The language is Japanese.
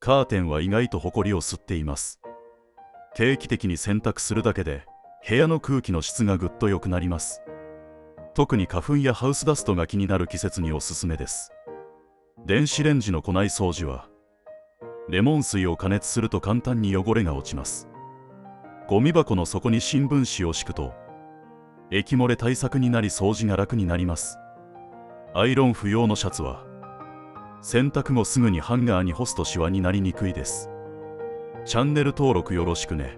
カーテンは意外とホコリを吸っています。定期的に洗濯するだけで部屋の空気の質がぐっと良くなります。特に花粉やハウスダストが気になる季節におすすめです。電子レンジの庫内掃除はレモン水を加熱すると簡単に汚れが落ちます。ゴミ箱の底に新聞紙を敷くと液漏れ対策になり掃除が楽になります。アイロン不要のシャツは洗濯後すぐにハンガーに干すとシワになりにくいです。チャンネル登録よろしくね。